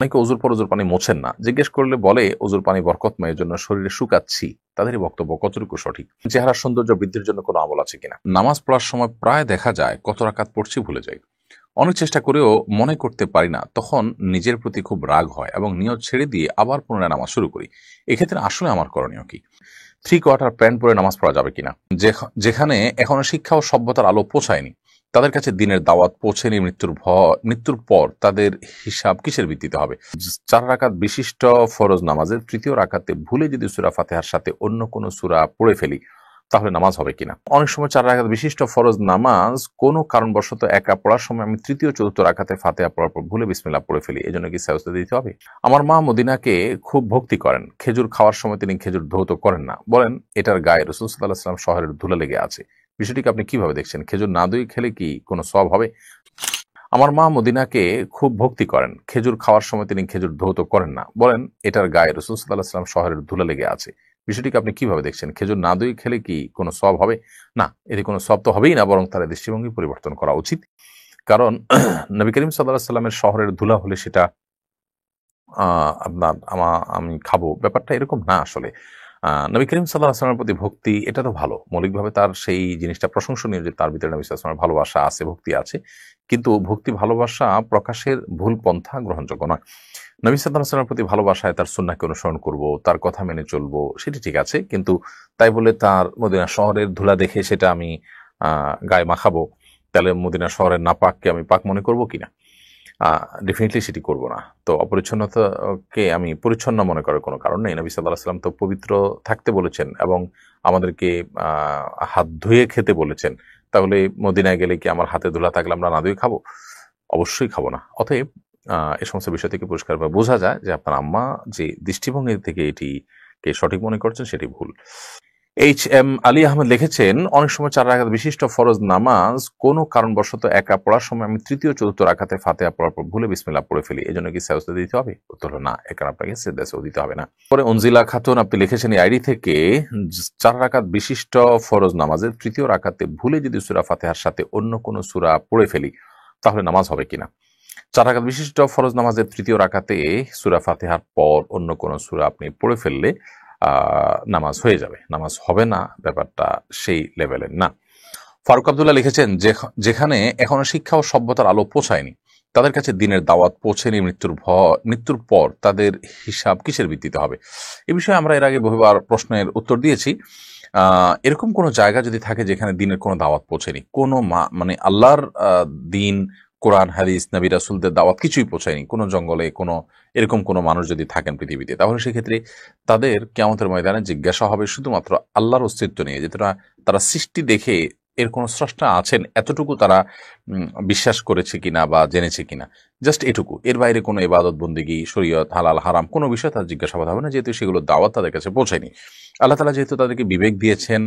অনেকে অজুর পর অজুর পানি মোছেন না, জিজ্ঞেস করলে বলে অজুর পানি বরকতময়, এর জন্য শরীরে শুকাচ্ছি। তাদেরই বক্তব্য কতটুকু সঠিক? চেহারার সৌন্দর্য বৃদ্ধির জন্য কোনো আমল আছে কিনা? নামাজ পড়ার সময় প্রায় দেখা যায় কত রাকাত পড়ছি ভুলে যাই। অনেক চেষ্টা করেও মনে করতে পারি না, তখন নিজের প্রতি খুব রাগ হয় এবং নিয়ত ছেড়ে দিয়ে আবার পুনরায় নামাজ শুরু করি। এক্ষেত্রে আসলে আমার করণীয় কি? 3 কোয়ার্টার প্যান্ট পরে নামাজ পড়া যাবে কিনা? যেখানে এখনো শিক্ষা ও সভ্যতার আলো পৌঁছায়নি, তাদের কাছে দিনের দাওয়াত পৌঁছেনি মৃত্যুর পর তাদের হিসাব কিসের ভিত্তিতে হবে? 4 রাকাত বিশিষ্ট ফরজ নামাজের তৃতীয় রাকাতে ভুলে যদি সূরা ফাতিহার সাথে অন্য কোনো সূরা পড়ে ফেলি, তাহলে নামাজ হবে কিনা? অনেক সময় 4 রাকাত বিশিষ্ট ফরজ নামাজ কোনো কারণবশত একা পড়ার সময় আমি তৃতীয় চতুর্থ রাকাতে ফাতিহা পড়ার পর ভুলে বিসমিল্লাহ পড়ে ফেলি, এজন্য কি সাজদা দিতে হবে? আমার মা মদিনাকে খুব ভক্তি করেন, খেজুর খাওয়ার সময় তিনি খেজুর ধৌত করেন না, বলেন এটার গায়ে রাসূল সাল্লাল্লাহু আলাইহি ওয়াসাল্লাম শহরের ধুলা লেগে আছে। বিষয়টিকে আপনি কিভাবে দেখছেন? খেজুর না দই খেলে কি কোনো সওয়াব হবে? আমার মা মদিনাকে খুব ভক্তি করেন, খেজুর খাওয়ার সময় তিনি খেজুর ধৌত করেন না, বলেন এটার গায়ে রাসূল সাল্লাল্লাহু আলাইহি ওয়াসাল্লাম শহরের ধুলা লেগে আছে। বিষয়টিকে আপনি কিভাবে দেখছেন? খেজুর না দই খেলে কি কোনো সওয়াব হবে? না, এতে কোনো সওয়াব তো হবেই না, বরং তার দৃষ্টিভঙ্গি পরিবর্তন করা উচিত। কারণ নবী করিম সাল্লাল্লাহু আলাইহি ওয়াসাল্লামের শহরের ধুলা হলে সেটা আপনার আমি খাবো, ব্যাপারটা এরকম না আসলে। নবী করিম সাল্লাল্লাহু আলাইহি ওয়াসাল্লামের প্রতি ভক্তি এটা তো ভালো। মৌলিকভাবে তার সেই জিনিসটা প্রশংসনীয় যে তার ভিতরে নবী সাল্লাল্লাহু আলাইহি ওয়াসাল্লামের ভালোবাসা আছে, ভক্তি আছে। কিন্তু ভক্তি ভালোবাসা প্রকাশের ভুল পন্থা গ্রহণযোগ্য নয়। নবী সাল্লাল্লাহু আলাইহি ওয়াসাল্লামের প্রতি ভালোবাসায় তার সুন্নাহকে অনুসরণ করব, তার কথা মেনে চলবো, সেটি ঠিক আছে। কিন্তু তাই বলে তার মদিনা শহরের ধুলা দেখে সেটা আমি গায়ে মাখাবো, তাহলে মদিনা শহরের নাপাককে আমি পাক মনে করব কিনা? ডেফিনিটলি সেটি করব না। তো অপরিচ্ছন্নতাকে আমি পরিচ্ছন্ন মনে করার কোনো কারণ নেই। নবী সাল্লাল্লাহু আলাইহি ওয়াসাল্লাম তো পবিত্র থাকতে বলেছেন এবং আমাদেরকে হাত ধুয়ে খেতে বলেছেন। তাহলে মদিনায় গেলে কি আমার হাতে ধুলা থাকলে আমরা না ধুয়ে খাবো? অবশ্যই খাবো না। অতএব এ সমস্ত বিষয় থেকে পরিষ্কারভাবে বোঝা যায় যে আপনার আম্মা যে দৃষ্টিভঙ্গি থেকে এটিকে সঠিক মনে করছেন সেটি ভুল। এইচ.এম. আলী আহমেদ লিখেছেন, অনেক সময় 4 রাকাত বিশিষ্ট ফরজ নামাজ কোনো কারণবশত একা পড়ার সময় আমি তৃতীয় চতুর্থ রাকাতে ফাতিহা পড়ার পর ভুলে বিসমিল্লাহ পড়ে ফেলি, এজন্য কি সাজদা দিতে হবে? উত্তর হলো না, এখানে আপনাকে সাজদা দিতে হবে না। পরে অনজিলা খাতুন আপনি লিখেছেন এই আইডি থেকে, 4 রাকাত বিশিষ্ট ফরজ নামাজের তৃতীয় রাকাতে ভুলে যদি সূরা ফাতিহার সাথে অন্য কোনো সূরা পড়ে ফেলি, তাহলে নামাজ হবে কিনা? 4 রাকাত বিশিষ্ট ফরজ নামাজের তৃতীয় রাকাতে সূরা ফাতিহার পর অন্য কোনো সূরা আপনি পড়ে ফেললে নামাজ হয়ে যাবে, নামাজ হবে না, ব্যাপারটা সেই লেভেলের না। ফারুক আব্দুল্লাহ লিখেছেন, যেখানে এখনো শিক্ষা ও সভ্যতার আলো পৌঁছায়নি, তাদের কাছে দিনের দাওয়াত পৌঁছেনি মৃত্যুর পর তাদের হিসাব কিসের ভিত্তিতে হবে? এ বিষয়ে আমরা এর আগে বহুবার প্রশ্নের উত্তর দিয়েছি। এরকম কোনো জায়গা যদি থাকে যেখানে দিনের কোনো দাওয়াত পৌঁছেনি, কোনো মানে আল্লাহর দিন, কোরআন হাদিস, নবী রাসূলদের দাওয়াত কিছুই পৌঁছায়নি, কোনো জঙ্গলে কোনো এরকম কোনো মানুষ যদি থাকেন পৃথিবীতে, তাহলে সেক্ষেত্রে তাদের কিয়ামতের ময়দানে জিজ্ঞাসা হবে শুধুমাত্র আল্লাহর অস্তিত্ব নিয়ে, যে তারা সৃষ্টি দেখে এর কোনো স্রষ্টা আছেন এতটুকু তারা বিশ্বাস করেছে কিনা বা জেনেছে কিনা, জাস্ট এটুকু। এর বাইরে কোনো ইবাদত বন্দেগী, শরীয়ত, হালাল হারাম কোনো বিষয় তার জিজ্ঞাসাবাদ হবে না, যেহেতু সেগুলো দাওয়াত তাদের কাছে পৌঁছায়নি। আল্লাহ তাআলা যেহেতু তাদেরকে বিবেক দিয়েছেন,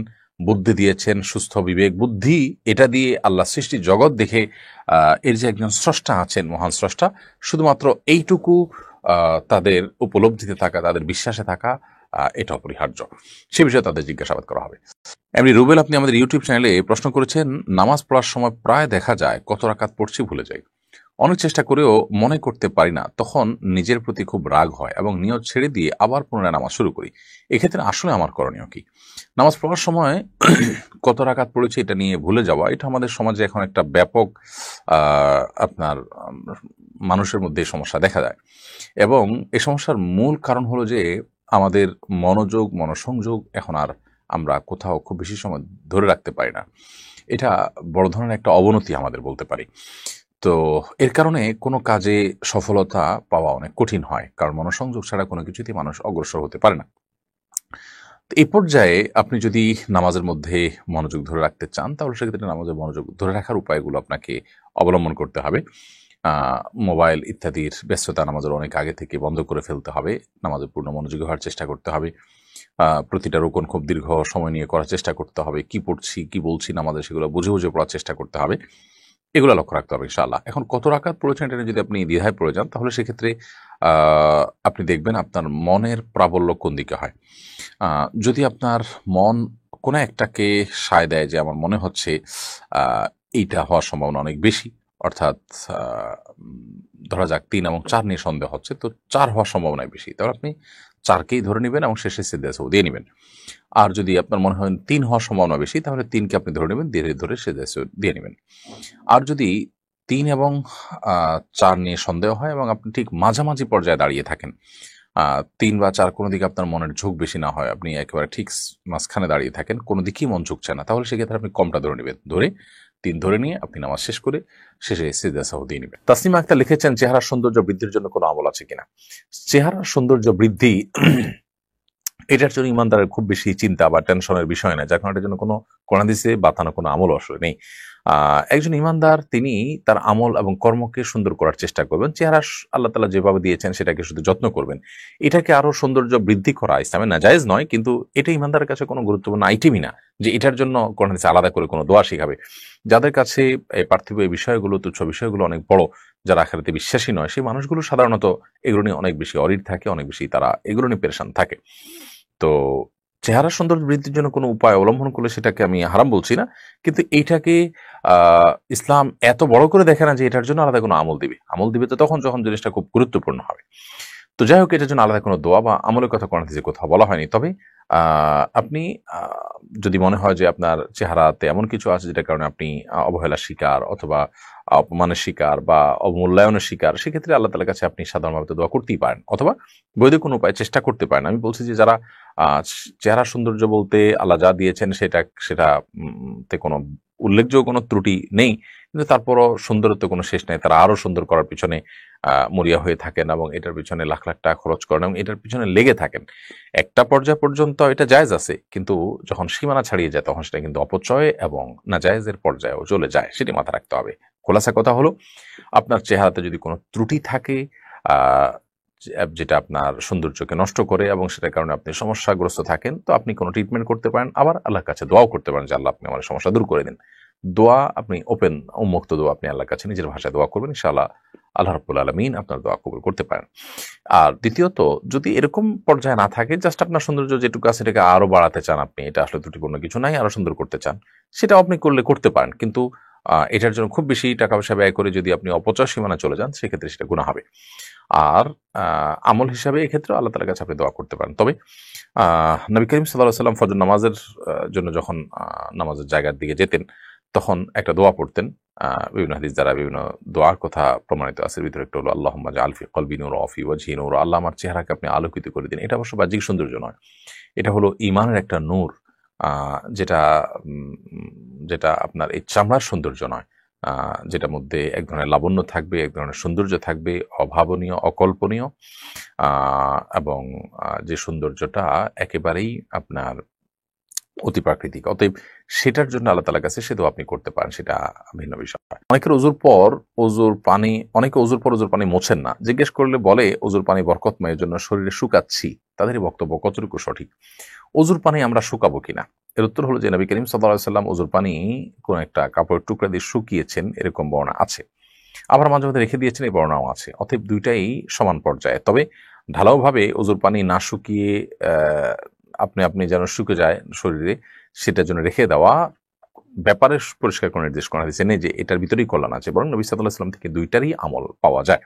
বুদ্ধি দিয়েছেন, সুস্থ বিবেক বুদ্ধি, এটা দিয়ে আল্লাহ সৃষ্টি জগৎ দেখে এর যে একজন স্রষ্টা আছেন, মহান স্রষ্টা, শুধুমাত্র এইটুকু তাদের উপলব্ধিতে থাকা, তাদের বিশ্বাসে থাকা, এটা অপরিহার্য। সে বিষয়ে তাদের জিজ্ঞাসাবাদ করা হবে। এমনি রুবেল আপনি আমাদের ইউটিউব চ্যানেলে প্রশ্ন করেছেন, নামাজ পড়ার সময় প্রায় দেখা যায় কত রাকাত পড়ছি ভুলে যাই। অনেক চেষ্টা করেও মনে করতে পারি না, তখন নিজের প্রতি খুব রাগ হয় এবং নিয়ত ছেড়ে দিয়ে আবার পুনরায় নামাজ শুরু করি। এক্ষেত্রে আসলে আমার করণীয় কি? নামাজ পড়ার সময় কত রাকাত পড়েছি এটা নিয়ে ভুলে যাওয়া, এটা আমাদের সমাজে এখন একটা ব্যাপক আপনার মানুষের মধ্যে এই সমস্যা দেখা যায়। এবং এই সমস্যার মূল কারণ হলো যে আমাদের মনোসংযোগ এখন আর আমরা কোথাও খুব বেশি সময় ধরে রাখতে পারি না। এটা বড় ধরনের একটা অবনতি আমাদের বলতে পারি। তো এর কারণে কোনো কাজে সফলতা পাওয়া অনেক কঠিন হয়, কারণ মনোসংযোগ ছাড়া কোনো কিছুতেই মানুষ অগ্রসর হতে পারে না। তো এই পর্যায়ে আপনি যদি নামাজের মধ্যে মনোযোগ ধরে রাখতে চান, তাহলে সেক্ষেত্রে নামাজের মনোযোগ ধরে রাখার উপায়গুলো আপনাকে অবলম্বন করতে হবে। মোবাইল ইত্যাদির ব্যস্ততা নামাজের অনেক আগে থেকে বন্ধ করে ফেলতে হবে। নামাজে পূর্ণ মনোযোগী হওয়ার চেষ্টা করতে হবে। প্রতিটা রুকুন খুব দীর্ঘ সময় নিয়ে করার চেষ্টা করতে হবে। কি পড়ছি, কি বলছি নামাজে, সেগুলো বুঝে পড়ার চেষ্টা করতে হবে। এগুলো লক্ষ্য রাখতে হবে ইনশাআল্লাহ। এখন কত রাকাত পড়েছেন এটা নিয়ে যদি আপনি দ্বিধায় পড়ে যান, তাহলে সেক্ষেত্রে আপনি দেখবেন আপনার মনের প্রাবল্য কোন দিকে হয়। যদি আপনার মন কোনো একটাকে সায় দেয় যে আমার মনে হচ্ছে এইটা হওয়ার সম্ভাবনা অনেক বেশি, অর্থাৎ ধরা যাক 3 এবং 4 নিয়ে সন্দেহ হচ্ছে, তো 4 হওয়ার সম্ভাবনাই বেশি, তাহলে আপনি 4কেই ধরে নেবেন এবং শেষে সিজদা সাহু দিয়ে নেবেন। আর যদি আপনার মনে হয় 3 হওয়ার সম্ভাবনা বেশি, তাহলে 3কে আপনি ধরে নেবেন, ধীরে ধরে সিজদা সাহু দিয়ে নেবেন। আর যদি 3 এবং 4 নিয়ে সন্দেহ হয় এবং আপনি ঠিক মাঝামাঝি পর্যায়ে দাঁড়িয়ে থাকেন, 3 বা 4 কোনো দিকে আপনার মনের ঝোঁক বেশি না হয়, আপনি একেবারে ঠিক মাঝখানে দাঁড়িয়ে থাকেন, কোনো দিকেই মন ঝুঁকছে না, তাহলে সেক্ষেত্রে আপনি কমটা ধরে নেবেন, ধরে 3 ধরে নিয়ে আপনি নামাজ শেষ করে শেষে সিজদা সাহু দিয়ে নেবেন। তাসনিমা আক্তার লিখেছেন, চেহারার সৌন্দর্য বৃদ্ধির জন্য কোনো আমল আছে কিনা? চেহারার সৌন্দর্য বৃদ্ধি এটার জন্য ইমানদারের খুব বেশি চিন্তা বা টেনশনের বিষয় না, যার কারণে এটার জন্য কোনো কোরআন হাদিসে বাতানো কোনো আমল আসলে নেই। একজন ইমানদার তিনি তার আমল এবং কর্মকে সুন্দর করার চেষ্টা করবেন, চেহারা আল্লাহ তাআলা যেভাবে দিয়েছেন সেটাকে শুধু যত্ন করবেন। এটাকে আরো সৌন্দর্য বৃদ্ধি করা ইসলামে নাজায়েজ নয়, কিন্তু এটা ইমানদারের কাছে কোনো গুরুত্বপূর্ণ আইটেমই না যে এটার জন্য কোরআন হাদিসে আলাদা করে কোনো দোয়া শিখাবে। যাদের কাছে এই পার্থিব এই বিষয়গুলো, তুচ্ছ বিষয়গুলো অনেক বড়, যারা আখিরাতে বিশ্বাসী নয়, সেই মানুষগুলো সাধারণত এগুলো নিয়ে অনেক বেশি অরিড থাকে, অনেক বেশি তারা এগুলো নিয়ে পেরেশান থাকে। তো চেহারা সৌন্দর্য বৃদ্ধির জন্য কোনো উপায় অবলম্বন করলে সেটাকে আমি হারাম বলছি না, কিন্তু এইটাকে ইসলাম এত বড় করে দেখে না যে এটার জন্য আলাদা কোনো আমল দিবে। আমল দিবে তো তখন যখন জিনিসটা খুব গুরুত্বপূর্ণ হবে। তো যাই হোক, এটার জন্য আলাদা কোনো দোয়া বা আমলের কথা কোরআন হাদিসে কোথাও বলা হয়নি। তবে আপনি যদি মনে হয় যে আপনার চেহারাতে এমন কিছু আছে যেটার কারণে আপনি অবহেলার শিকার অথবা অপমানের শিকার বা অবমূল্যায়নের শিকার, সেক্ষেত্রে আল্লাহ তাআলার কাছে আপনি সাধারণভাবে দোয়া করতেই পারেন অথবা বৈধ কোনো উপায় চেষ্টা করতে পারেন। আমি বলছি যে যারা চেহারা সৌন্দর্য বলতে আল্লাহ যা দিয়েছেন সেটাতে কোনো উল্লেখযোগ্য কোনো ত্রুটি নেই, কিন্তু তারপরও সুন্দরত্ব কোনো শেষ নেই, তারা আরো সুন্দর করার পিছনে মরিয়া হয়ে থাকেন এবং এটার পিছনে লাখ লাখ টাকা খরচ করেন এবং এটার পিছনে লেগে থাকেন। একটা পর্যায় পর্যন্ত এটা জায়েজ আছে, কিন্তু যখন সীমানা ছাড়িয়ে যায় তখন সেটা কিন্তু অপচয় এবং নাজায়েজের পর্যায়েও চলে যায়, সেটি মাথায় রাখতে হবে। খোলাসা কথা হলো, আপনার চেহারাতে যদি কোনো ত্রুটি থাকে যেটা আপনার সৌন্দর্যকে নষ্ট করে এবং সেটার কারণে আপনি সমস্যাগ্রস্ত থাকেন, তো আপনি কোনো ট্রিটমেন্ট করতে পারেন, আবার আল্লাহর কাছে দোয়াও করতে পারেন যে আল্লাহ আপনি আমার সমস্যা দূর করে দিন। দোয়া আপনি ওপেন উন্মুক্ত দোয়া আপনি আল্লাহর কাছে নিজের ভাষায় দোয়া করবেন, ইনশাআল্লাহ আল্লাহ রাব্বুল আলামিন আপনার দোয়া কবুল করতে পারেন। আর দ্বিতীয়ত, যদি এরকম পর্যায়ে না থাকে, জাস্ট আপনার সৌন্দর্য যেটুকু আছে এটাকে আরো বাড়াতে চান, আপনি এটা আসলে ত্রুটিপূর্ণ কিছু নাই, আরো সুন্দর করতে চান, সেটাও আপনি করতে পারেন, কিন্তু এটার জন্য খুব বেশি টাকা পয়সা ব্যয় করে যদি আপনি অপচয় সীমানা চলে যান, সেক্ষেত্রে সেটা গুনাহ হবে। আর আমল হিসাবে এক্ষেত্রে আল্লাহ তাআলার কাছে আপনি দোয়া করতে পারেন। তবে নবী করিম সাল্লাল্লাহু আলাইহি ওয়াসাল্লাম ফজর নামাজের জন্য যখন নামাজের জায়গার দিকে যেতেন, তখন একটা দোয়া পড়তেন। বিভিন্ন হাদিস দ্বারা বিভিন্ন দোয়ার কথা প্রমাণিত আছে, ভিতরে একটা হলো আল্লাহুম্মা জাআল ফি কলবি নূর ওয়া ফি ওয়াজহি নূর, আল্লাহ আমার চেহারাকে আপনি আলোকিত করে দিন। এটা অবশ্য বাহ্যিক সৌন্দর্য নয়, এটা হলো ঈমানের একটা নূর, যেটা যেটা আপনার এই চামড়ার সৌন্দর্য নয়, যেটার মধ্যে এক ধরনের লাবণ্য থাকবে, এক ধরনের সৌন্দর্য থাকবে, অভাবনীয়, অকল্পনীয়, এবং যে সৌন্দর্যটা একেবারেই আপনার অতি প্রাকৃতিক। অতএব সেটার জন্য আল্লাহ তাআলার কাছে সে দোয়া আপনি করতে পারেন, সেটা ভিন্ন বিষয়। অনেকের অনেকে অজুর পর অজুর পানি মোছেন না, জিজ্ঞেস করলে বলে অজুর পানি বরকতময়, এর জন্য শরীরে শুকাচ্ছি। তাদের এই বক্তব্য কতটুকু সঠিক? অজুর পানি আমরা শুকাবো কিনা? এর উত্তর হলো যে নবী করিম সাল্লাল্লাহু আলাইহি ওয়াসাল্লাম অজুর পানি কোন একটা কাপড়ের টুকরা দিয়ে শুকিয়েছেন, এরকম বর্ণনা আছে। আবার মাঝে মধ্যে রেখে দিয়েছেন, এই বর্ণনাও আছে। অতএব দুইটাই সমান পর্যায়ে। তবে ঢালাওভাবে অজুর পানি না শুকিয়ে আপনি যেন শুকে যায় শরীরে, সেটার জন্য রেখে দেওয়া ব্যাপারে পরিষ্কার করে নির্দেশ করা হয়েছে নেই যে এটার ভিতরেই কল্যাণ আছে, বরং নবী সাল্লাল্লাহু আলাইহি ওয়াসাল্লাম থেকে দুইটারই আমল পাওয়া যায়।